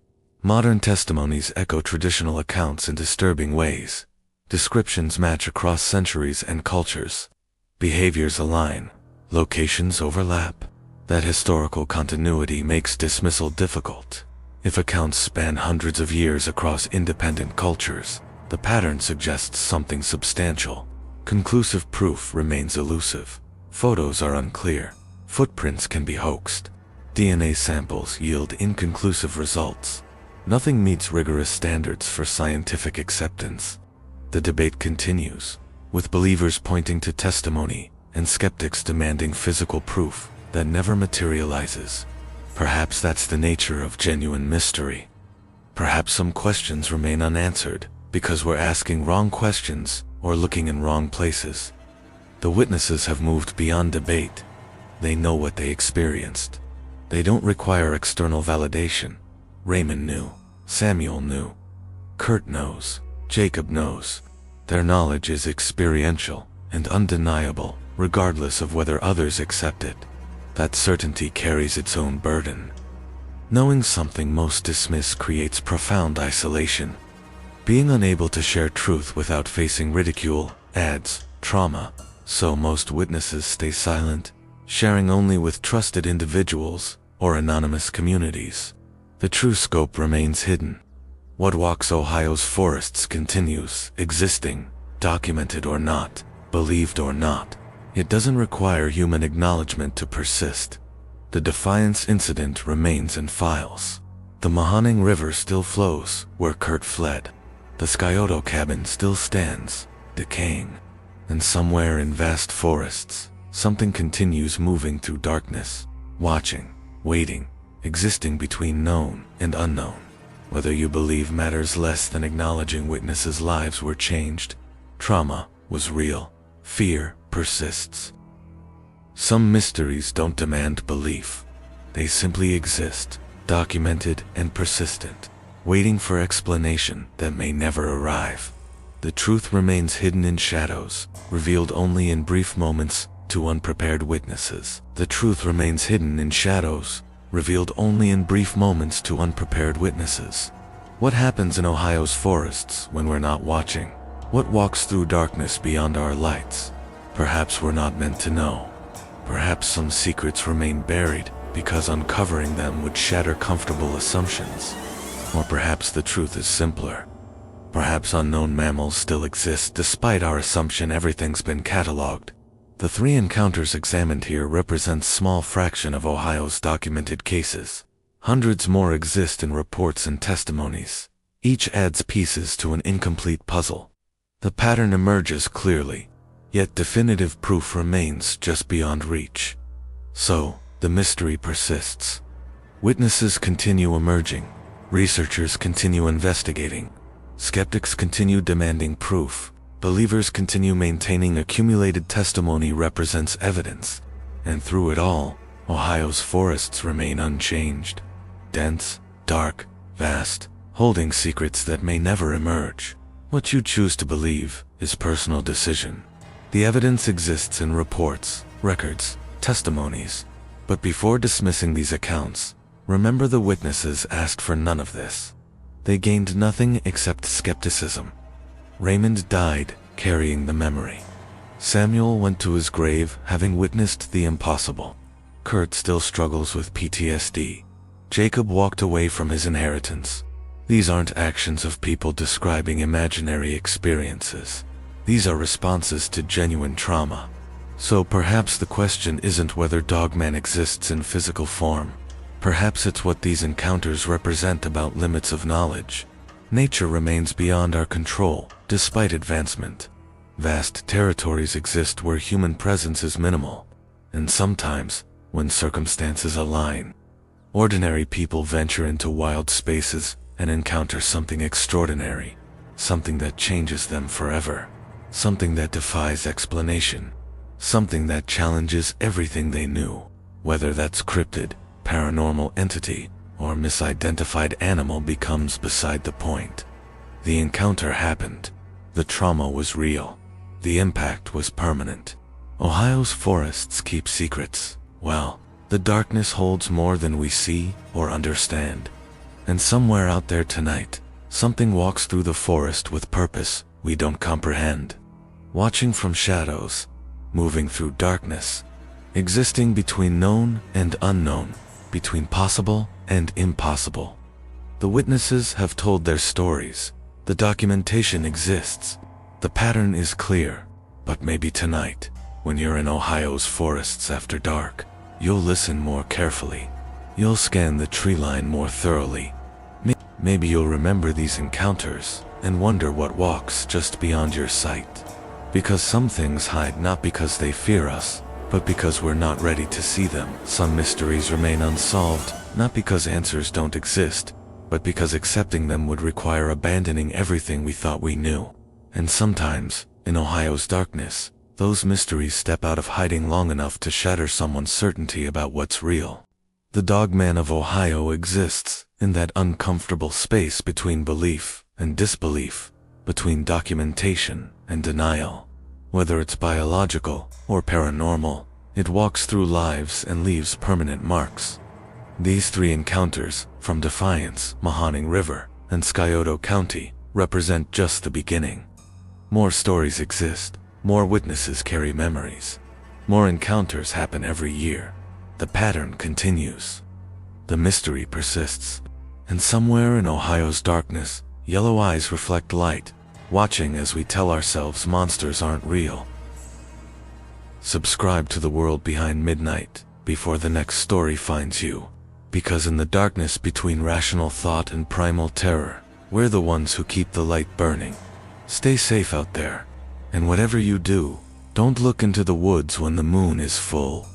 Modern testimonies echo traditional accounts in disturbing ways. Descriptions match across centuries and cultures. Behaviors align. Locations overlap. That historical continuity makes dismissal difficult. If accounts span hundreds of years across independent cultures, the pattern suggests something substantial. Conclusive proof remains elusive. Photos are unclear. Footprints can be hoaxed. DNA samples yield inconclusive results. Nothing meets rigorous standards for scientific acceptance. The debate continues, with believers pointing to testimony and skeptics demanding physical proof that never materializes. Perhaps that's the nature of genuine mystery. Perhaps some questions remain unanswered because we're asking wrong questions or looking in wrong places. The witnesses have moved beyond debate. They know what they experienced. They don't require external validation. Raymond knew. Samuel knew. Kurt knows. Jacob knows. Their knowledge is experiential and undeniable, regardless of whether others accept it. That certainty carries its own burden. Knowing something most dismiss creates profound isolation. Being unable to share truth without facing ridicule adds trauma, so most witnesses stay silent, sharing only with trusted individuals or anonymous communities. The true scope remains hidden. What walks Ohio's forests continues, existing, documented or not, believed or not. It doesn't require human acknowledgement to persist. The Defiance incident remains in files. The Mahoning River still flows where Kurt fled. The Scioto cabin still stands, decaying. And somewhere in vast forests, something continues moving through darkness, watching, waiting, existing between known and unknown. Whether you believe matters less than acknowledging witnesses' lives were changed. Trauma was real. Fear persists. Some mysteries don't demand belief. They simply exist, documented and persistent, waiting for explanation that may never arrive. The truth remains hidden in shadows, revealed only in brief moments to unprepared witnesses. The truth remains hidden in shadows, revealed only in brief moments to unprepared witnesses. What happens in Ohio's forests when we're not watching? What walks through darkness beyond our lights? Perhaps we're not meant to know. Perhaps some secrets remain buried because uncovering them would shatter comfortable assumptions. Or perhaps the truth is simpler. Perhaps unknown mammals still exist despite our assumption everything's been cataloged. The 3 encounters examined here represent a small fraction of Ohio's documented cases. Hundreds more exist in reports and testimonies. Each adds pieces to an incomplete puzzle. The pattern emerges clearly, yet definitive proof remains just beyond reach. So, the mystery persists. Witnesses continue emerging. Researchers continue investigating. Skeptics continue demanding proof. Believers continue maintaining accumulated testimony represents evidence. And through it all, Ohio's forests remain unchanged. Dense, dark, vast, holding secrets that may never emerge. What you choose to believe is personal decision. The evidence exists in reports, records, testimonies. But before dismissing these accounts, remember the witnesses asked for none of this. They gained nothing except skepticism. Raymond died carrying the memory. Samuel went to his grave having witnessed the impossible. Kurt still struggles with PTSD. Jacob walked away from his inheritance. These aren't actions of people describing imaginary experiences. These are responses to genuine trauma. So perhaps the question isn't whether dogman exists in physical form. Perhaps it's what these encounters represent about limits of knowledge. Nature remains beyond our control, despite advancement. Vast territories exist where human presence is minimal. And sometimes, when circumstances align, ordinary people venture into wild spaces and encounter something extraordinary. Something that changes them forever. Something that defies explanation. Something that challenges everything they knew. Whether that's cryptid, paranormal entity, or misidentified animal becomes beside the point. The encounter happened. The trauma was real. The impact was permanent. Ohio's forests keep secrets. Well, the darkness holds more than we see or understand. And somewhere out there tonight, something walks through the forest with purpose we don't comprehend. Watching from shadows, moving through darkness, existing between known and unknown, between possible and impossible. The witnesses have told their stories. The documentation exists. The pattern is clear. But maybe tonight, when you're in Ohio's forests after dark, you'll listen more carefully. You'll scan the tree line more thoroughly. Maybe you'll remember these encounters and wonder what walks just beyond your sight. Because some things hide not because they fear us, but because we're not ready to see them. Some mysteries remain unsolved, not because answers don't exist, but because accepting them would require abandoning everything we thought we knew. And sometimes, in Ohio's darkness, those mysteries step out of hiding long enough to shatter someone's certainty about what's real. The dogman of Ohio exists in that uncomfortable space between belief and disbelief, between documentation and denial. Whether it's biological or paranormal, it walks through lives and leaves permanent marks. These 3 encounters, from Defiance, Mahoning River, and Scioto County, represent just the beginning. More stories exist, more witnesses carry memories. More encounters happen every year. The pattern continues. The mystery persists. And somewhere in Ohio's darkness, Yellow eyes reflect light, watching as we tell ourselves monsters aren't real. Subscribe to The World Behind Midnight before the next story finds you. Because in the darkness between rational thought and primal terror, we're the ones who keep the light burning. Stay safe out there. And whatever you do, don't look into the woods when the moon is full.